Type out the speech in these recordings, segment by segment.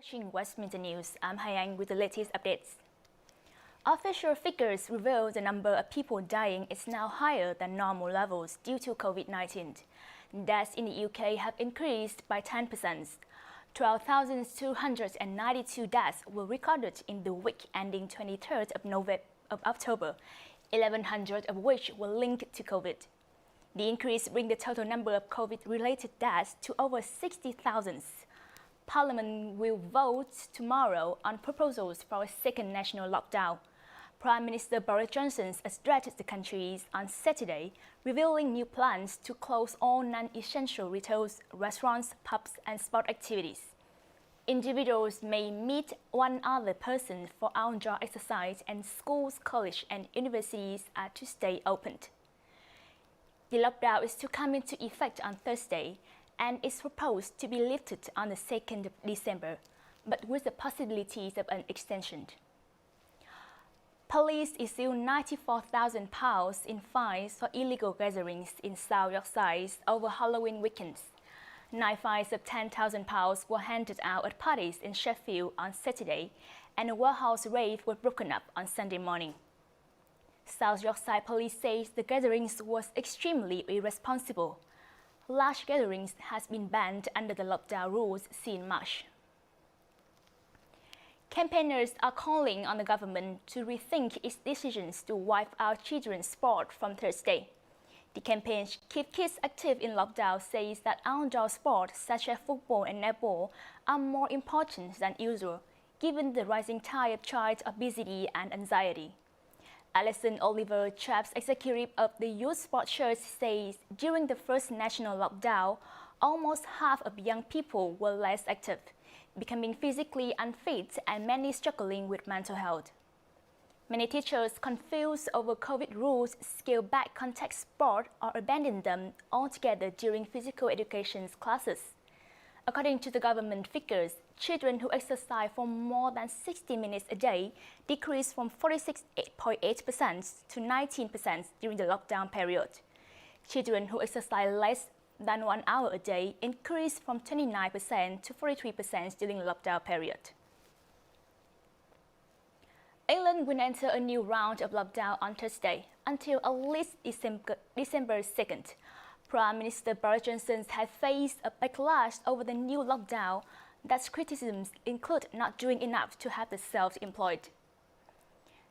Watching Westminster News, I'm Hayang with the latest updates. Official figures reveal the number of people dying is now higher than normal levels due to COVID-19. Deaths in the UK have increased by 10%. 12,292 deaths were recorded in the week ending 23rd of October, 1,100 of which were linked to COVID. The increase brings the total number of COVID-related deaths to over 60,000. Parliament will vote tomorrow on proposals for a second national lockdown. Prime Minister Boris Johnson addressed the country on Saturday, revealing new plans to close all non-essential retail, restaurants, pubs and sport activities. Individuals may meet one other person for outdoor exercise, and schools, colleges and universities are to stay open. The lockdown is to come into effect on Thursday and is proposed to be lifted on the 2nd of December, but with the possibilities of an extension. Police issued £94,000 in fines for illegal gatherings in South Yorkshire over Halloween weekends. 9 fines of £10,000 were handed out at parties in Sheffield on Saturday, and a warehouse raid was broken up on Sunday morning. South Yorkshire Police says the gatherings was extremely irresponsible. Large gatherings has been banned under the lockdown rules since March. Campaigners are calling on the government to rethink its decisions to wipe out children's sport from Thursday. The campaign Keep Kids Active in Lockdown says that outdoor sports such as football and netball are more important than usual, given the rising tide of child obesity and anxiety. Alison Oliver, Chaps executive of the Youth Sports Church, says during the first national lockdown, almost half of young people were less active, becoming physically unfit and many struggling with mental health. Many teachers confused over COVID rules scale back contact sport or abandon them altogether during physical education classes. According to the government figures, children who exercise for more than 60 minutes a day decreased from 46.8% to 19% during the lockdown period. Children who exercise less than 1 hour a day increased from 29% to 43% during the lockdown period. England will enter a new round of lockdown on Thursday until at least December 2nd. Prime Minister Boris Johnson has faced a backlash over the new lockdown that criticisms include not doing enough to help the self-employed.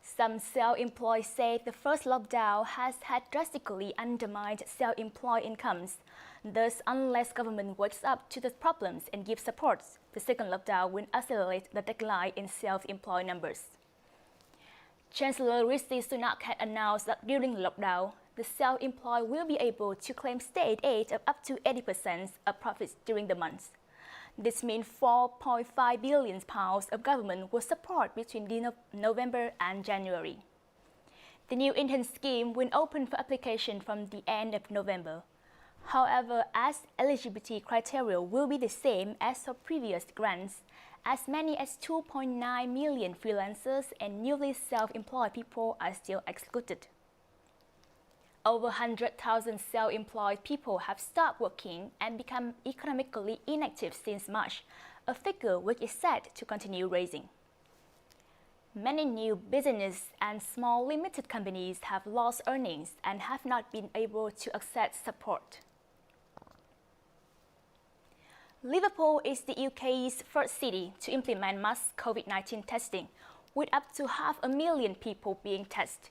Some self-employed say the first lockdown has had drastically undermined self-employed incomes. Thus, unless government wakes up to the problems and gives support, the second lockdown will accelerate the decline in self-employed numbers. Chancellor Rishi Sunak had announced that during the lockdown, the self-employed will be able to claim state aid of up to 80% of profits during the month. This means £4.5 billion of government will support between November and January. The new intern scheme will open for application from the end of November. However, as eligibility criteria will be the same as for previous grants, as many as 2.9 million freelancers and newly self-employed people are still excluded. Over 100,000 self-employed people have stopped working and become economically inactive since March, a figure which is set to continue rising. Many new businesses and small limited companies have lost earnings and have not been able to access support. Liverpool is the UK's first city to implement mass COVID-19 testing, with up to 500,000 people being tested.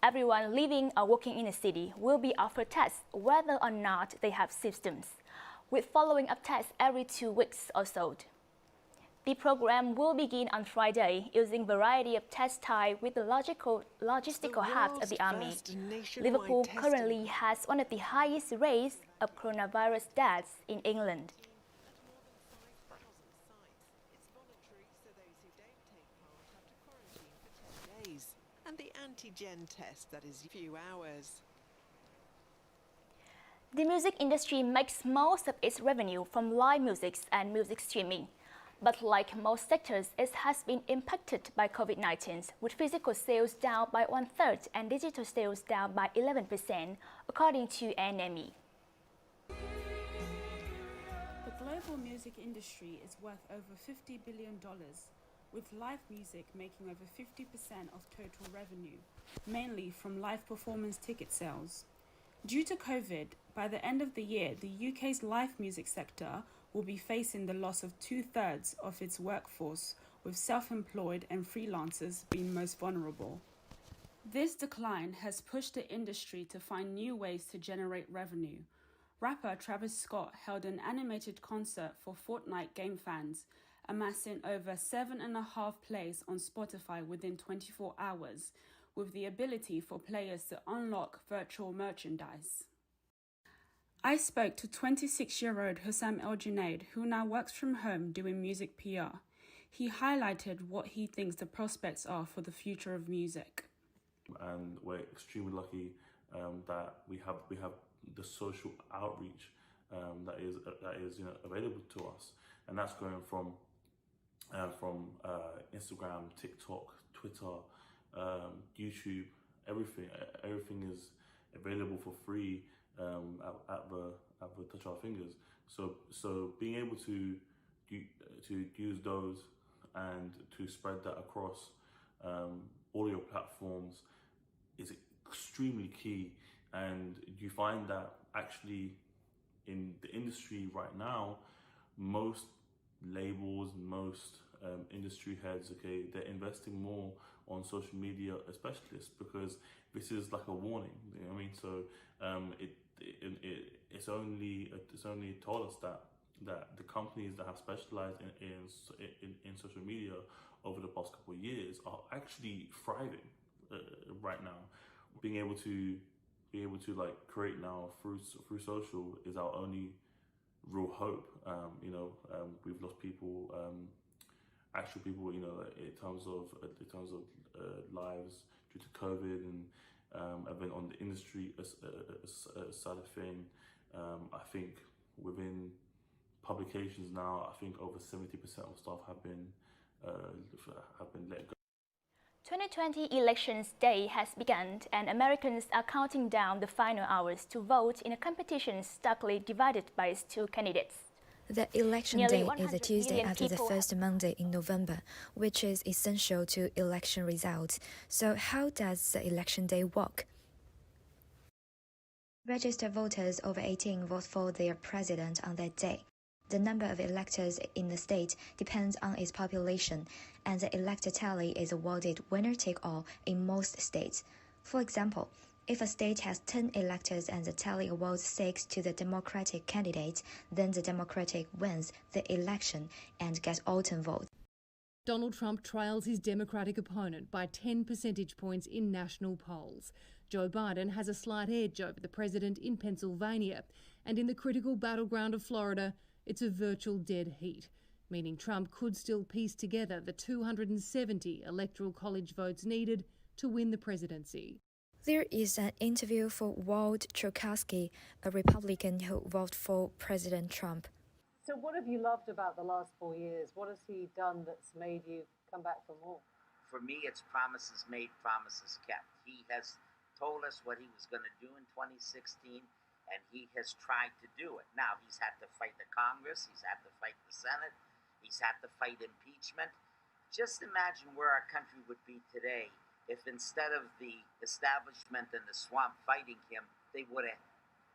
Everyone living or working in the city will be offered tests whether or not they have symptoms, with following up tests every 2 weeks or so. The program will begin on Friday using a variety of test types with the logistical hubs of the army. Liverpool currently has one of the highest rates of coronavirus deaths in England. And the antigen test, that is a few hours. The music industry makes most of its revenue from live music and music streaming. But like most sectors, it has been impacted by COVID-19, with physical sales down by 1/3 and digital sales down by 11%, according to NME. global music industry is worth over $50 billion, with live music making over 50% of total revenue, mainly from live performance ticket sales. Due to COVID, by the end of the year, the UK's live music sector will be facing the loss of 2/3 of its workforce, with self-employed and freelancers being most vulnerable. This decline has pushed the industry to find new ways to generate revenue. Rapper Travis Scott held an animated concert for Fortnite game fans, amassing over 7.5 plays on Spotify within 24 hours, with the ability for players to unlock virtual merchandise. I spoke to 26-year-old Hussam El Junaid, who now works from home doing music PR. He highlighted what he thinks the prospects are for the future of music. And we're extremely lucky that we have the social outreach that is available to us, and that's going from Instagram, TikTok, Twitter, YouTube. Everything is available for free at the touch of our fingers. So being able to use those and to spread that across all your platforms is extremely key. And you find that actually in the industry right now, most labels, most industry heads, okay, they're investing more on social media specialists, because this is like a warning. You know what I mean? So it's only told us that the companies that have specialized in social media over the past couple of years are actually thriving right now. Being able to like create now through social is our only real hope. We've lost people, actual people, in terms of lives due to COVID, and then on the industry side of thing, I think within publications now, I think over 70% of staff have been let go. 2020 Elections Day has begun, and Americans are counting down the final hours to vote in a competition starkly divided by its two candidates. The election Nearly day 100 is a Tuesday million after the people first Monday in November, which is essential to election results. So how does the election day work? Registered voters over 18 vote for their president on that day. The number of electors in the state depends on its population, and the elector tally is awarded winner-take-all in most states. For example, if a state has 10 electors and the tally awards 6 to the Democratic candidate, then the Democratic wins the election and gets all 10 votes. Donald Trump trails his Democratic opponent by 10 percentage points in national polls. Joe Biden has a slight edge over the president in Pennsylvania, and in the critical battleground of Florida, it's a virtual dead heat, meaning Trump could still piece together the 270 electoral college votes needed to win the presidency. There is an interview for Walt Chukowski, a Republican who voted for President Trump. So what have you loved about the last 4 years? What has he done that's made you come back for more? For me, it's promises made, promises kept. He has told us what he was going to do in 2016, and he has tried to do it. Now, he's had to fight the Congress, he's had to fight the Senate, he's had to fight impeachment. Just imagine where our country would be today if instead of the establishment and the swamp fighting him, they would have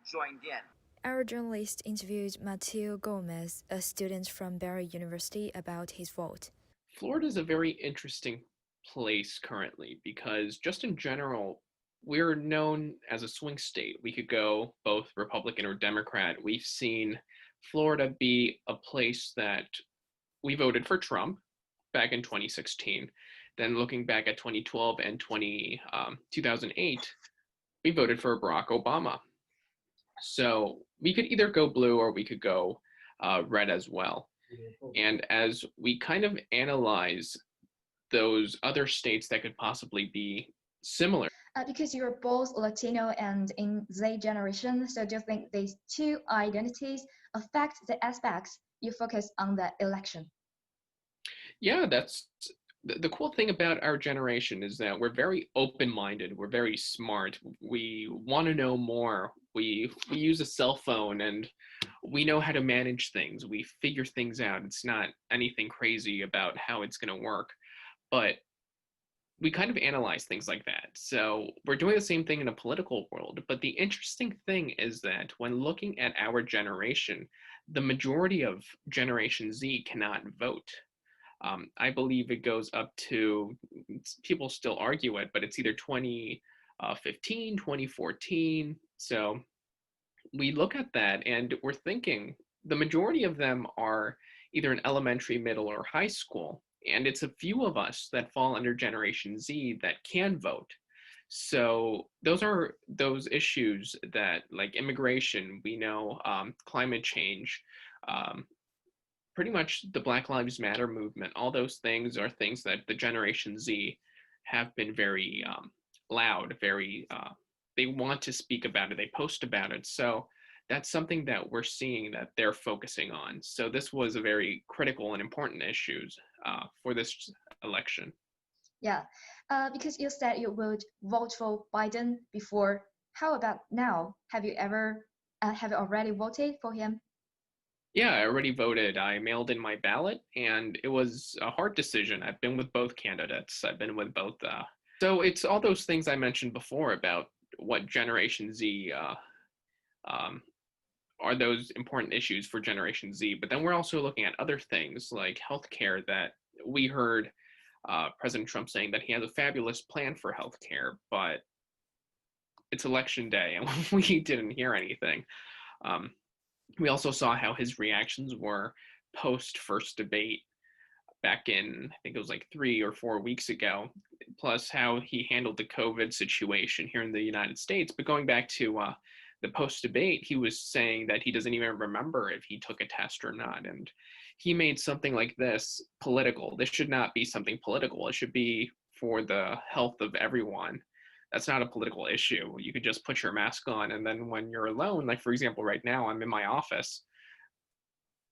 joined in. Our journalist interviewed Mateo Gomez, a student from Barry University, about his vote. Florida is a very interesting place currently because just in general, we're known as a swing state. We could go both Republican or Democrat. We've seen Florida be a place that we voted for Trump back in 2016. Then looking back at 2012 and 2008, we voted for Barack Obama. So we could either go blue or we could go red as well. And as we kind of analyze those other states that could possibly be similar. Because you're both Latino and in Z generation, so do you think these two identities affect the aspects you focus on the election? Yeah, that's the cool thing about our generation is that we're very open-minded, we're very smart, we want to know more, we use a cell phone and we know how to manage things. We figure things out. It's not anything crazy about how it's going to work, but we kind of analyze things like that. So we're doing the same thing in a political world. But the interesting thing is that when looking at our generation, the majority of Generation Z cannot vote. I believe it goes up to, people still argue it, but it's either 2015, 2014. So we look at that and we're thinking the majority of them are either in elementary, middle, or high school. And it's a few of us that fall under Generation Z that can vote. So those are those issues that, like immigration, we know, climate change, pretty much the Black Lives Matter movement, all those things are things that the Generation Z have been very loud, very, they want to speak about it, they post about it. So that's something that we're seeing that they're focusing on. So this was a very critical and important issues for this election. Yeah, because you said you would vote for Biden before. How about now? Have you already voted for him? Yeah, I already voted. I mailed in my ballot, and it was a hard decision. I've been with both candidates. I've been with both. So it's all those things I mentioned before about what Generation Z are those important issues for Generation Z. But then we're also looking at other things like healthcare that we heard President Trump saying that he has a fabulous plan for healthcare, but it's election day and we didn't hear anything. We also saw how his reactions were post first debate back in, I think it was like 3 or 4 weeks ago, plus how he handled the COVID situation here in the United States. But going back to the post debate, he was saying that he doesn't even remember if he took a test or not. And he made something like this political. This should not be something political. It should be for the health of everyone. That's not a political issue. You could just put your mask on, and then when you're alone, like for example, right now I'm in my office,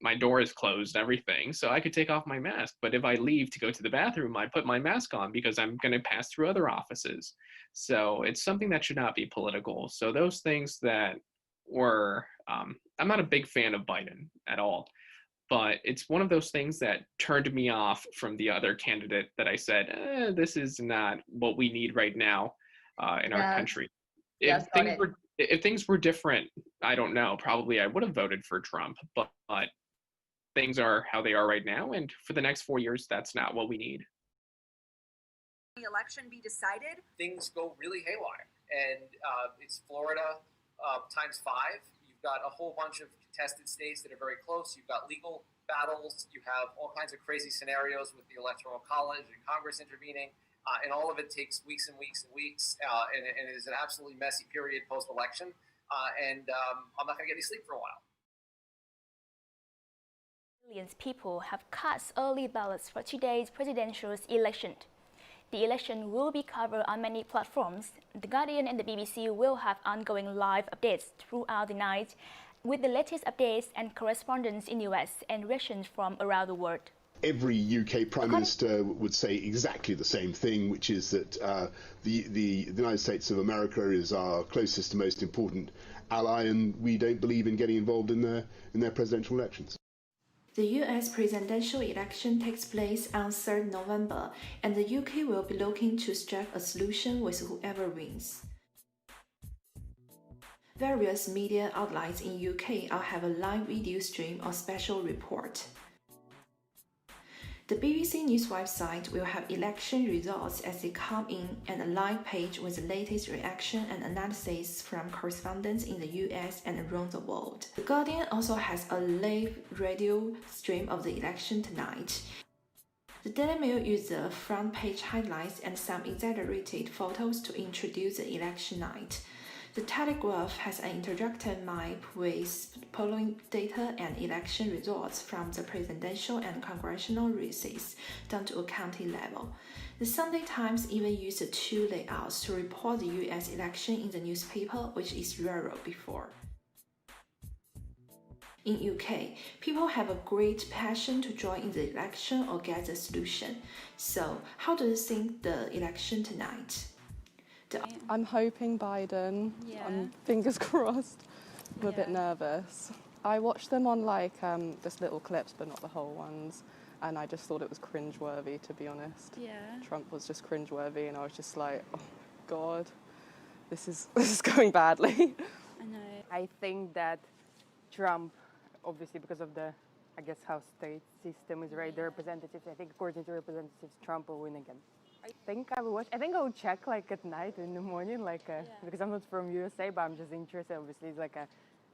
my door is closed, everything, so I could take off my mask. But if I leave to go to the bathroom, I put my mask on because I'm going to pass through other offices. So it's something that should not be political. So those things that were, I'm not a big fan of Biden at all, but it's one of those things that turned me off from the other candidate that I said, this is not what we need right now in our country. If things were different, I don't know, probably I would have voted for Trump, but things are how they are right now, and for the next 4 years, that's not what we need. The election be decided? Things go really haywire, and it's Florida times 5. You've got a whole bunch of contested states that are very close. You've got legal battles. You have all kinds of crazy scenarios with the Electoral College and Congress intervening. And all of it takes weeks and weeks and weeks, and it is an absolutely messy period post-election. And I'm not going to get any sleep for a while. Millions of people have cast early ballots for today's presidential election. The election will be covered on many platforms. The Guardian and the BBC will have ongoing live updates throughout the night, with the latest updates and correspondence in the US and reactions from around the world. Every UK Prime Minister would say exactly the same thing, which is that the United States of America is our closest and most important ally, and we don't believe in getting involved in their presidential elections. The US presidential election takes place on 3rd November, and the UK will be looking to strike a solution with whoever wins. Various media outlets in UK will have a live video stream or special report. The BBC News website will have election results as they come in, and a live page with the latest reaction and analysis from correspondents in the US and around the world. The Guardian also has a live radio stream of the election tonight. The Daily Mail uses the front page highlights and some exaggerated photos to introduce the election night. The Telegraph has an interactive map with polling data and election results from the presidential and congressional races down to a county level. The Sunday Times even used two layouts to report the US election in the newspaper, which is rare before. In UK, people have a great passion to join in the election or get a solution. So, how do you think the election tonight? I'm hoping Biden. Yeah. I'm fingers crossed. I'm a bit nervous. I watched them on like just little clips, but not the whole ones. And I just thought it was cringeworthy, to be honest. Yeah. Trump was just cringeworthy, and I was just like, oh God, this is going badly. I know. I think that Trump, obviously because of the, I guess, how state system is, right? The representatives, I think according to representatives, Trump will win again. I think I will watch. I think I'll check like at night or in the morning, like because I'm not from USA, but I'm just interested. Obviously, it's like a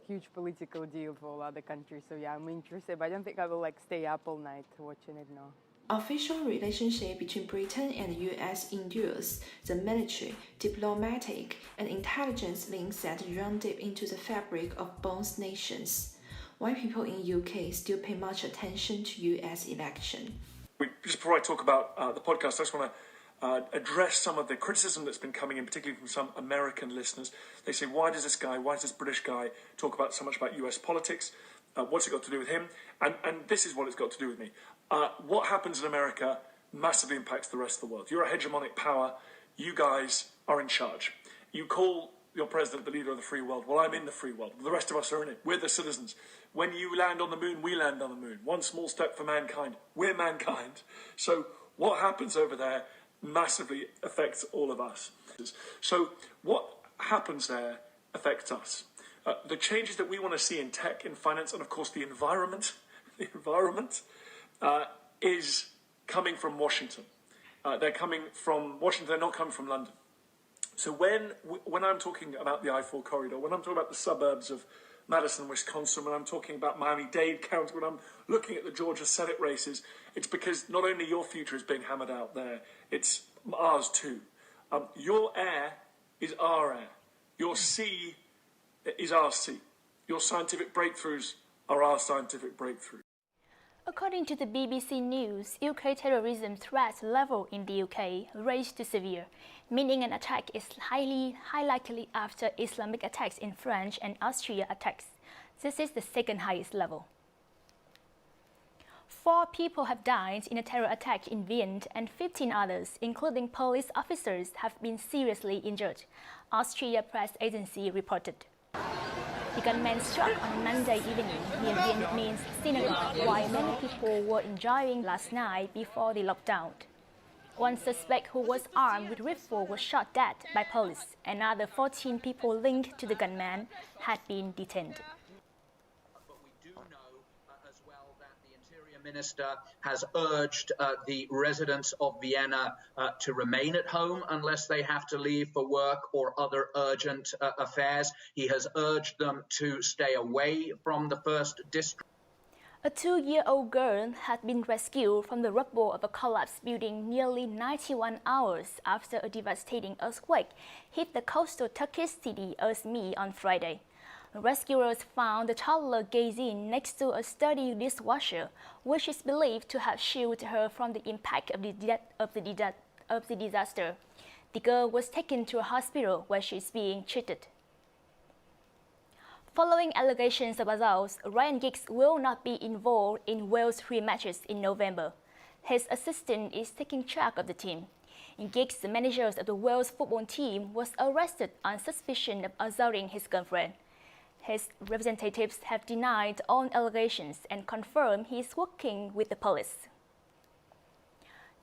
huge political deal for all other countries. So yeah, I'm interested, but I don't think I will like stay up all night watching it now. Official relationship between Britain and the US endures the military, diplomatic, and intelligence links that run deep into the fabric of both nations. Why people in UK still pay much attention to US election? Just before I talk about the podcast, I just want to address some of the criticism that's been coming in, particularly from some American listeners. They say, why does this British guy talk about so much about US politics? What's it got to do with him? And this is what it's got to do with me. What happens in America massively impacts the rest of the world. You're a hegemonic power. You guys are in charge. You call your president the leader of the free world. Well, I'm in the free world. The rest of us are in it. We're the citizens. When you land on the moon, we land on the moon. One small step for mankind. We're mankind. So what happens over there massively affects all of us. So what happens there affects us. The changes that we want to see in tech, in finance, and of course the environment is coming from Washington. They're coming from Washington, they're not coming from London. So when I'm talking about the I-4 corridor, when I'm talking about the suburbs of Madison, Wisconsin, when I'm talking about Miami-Dade County, when I'm looking at the Georgia Senate races, it's because not only your future is being hammered out there, it's ours too. Your air is our air. Your sea is our sea. Your scientific breakthroughs are our scientific breakthroughs. According to the BBC News, UK terrorism threat level in the UK raised to severe, meaning an attack is high likely after Islamic attacks in France and Austria attacks. This is the second highest level. 4 people have died in a terror attack in Vienna and 15 others, including police officers, have been seriously injured, Austria press agency reported. The gunman struck on Monday evening near Vietnamese synagogue while many people were enjoying last night before the lockdown. One suspect who was armed with rifle was shot dead by police. Another 14 people linked to the gunman had been detained. Minister has urged the residents of Vienna to remain at home unless they have to leave for work or other urgent affairs. He has urged them to stay away from the first district. A 2-year-old girl had been rescued from the rubble of a collapsed building nearly 91 hours after a devastating earthquake hit the coastal Turkish city Izmir on Friday. Rescuers found the toddler gazing next to a sturdy dishwasher, which is believed to have shielded her from the impact of the disaster. The girl was taken to a hospital where she is being treated. Following allegations of assault, Ryan Giggs will not be involved in Wales' rematches in November. His assistant is taking charge of the team. Giggs, the manager of the Wales football team, was arrested on suspicion of assaulting his girlfriend. His representatives have denied all allegations and confirmed he is working with the police.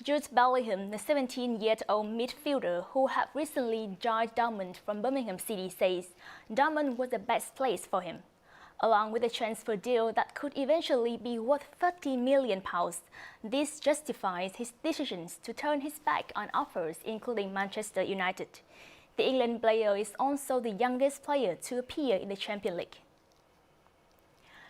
Jude Bellingham, the 17-year-old midfielder who had recently joined Dortmund from Birmingham City, says Dortmund was the best place for him. Along with a transfer deal that could eventually be worth £30 million, this justifies his decisions to turn his back on offers, including Manchester United. The England player is also the youngest player to appear in the Champions League.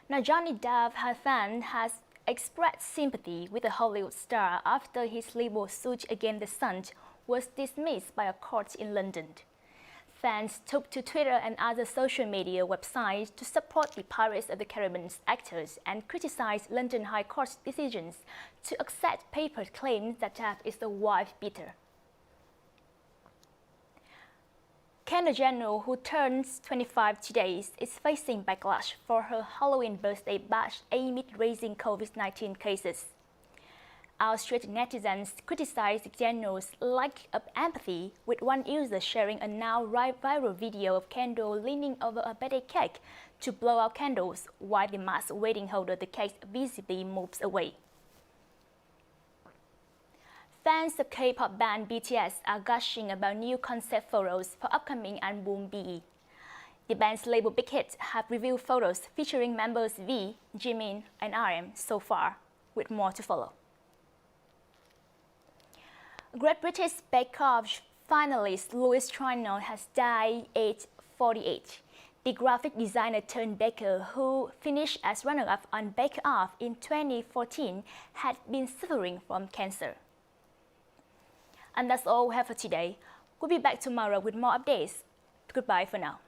Now, Johnny Depp has expressed sympathy with the Hollywood star after his libel suit against the Sun was dismissed by a court in London. Fans took to Twitter and other social media websites to support the Pirates of the Caribbean actors and criticize London High Court's decisions to accept paper claims that Depp is a wife-beater. Kendall Jenner, who turns 25 today, is facing backlash for her Halloween birthday bash amid rising COVID-19 cases. Outraged netizens criticized Daniel's lack of empathy, with one user sharing a now viral video of Kendall leaning over a birthday cake to blow out candles while the mask waiting holder the cake visibly moves away. Fans of K-pop band BTS are gushing about new concept photos for upcoming album BE. The band's label Big Hit have revealed photos featuring members V, Jimin, and RM so far, with more to follow. Great British Bake Off finalist Louis Tryon has died aged 48. The graphic designer turned baker who finished as runner-up on Bake Off in 2014 had been suffering from cancer. And that's all we have for today. We'll be back tomorrow with more updates. Goodbye for now.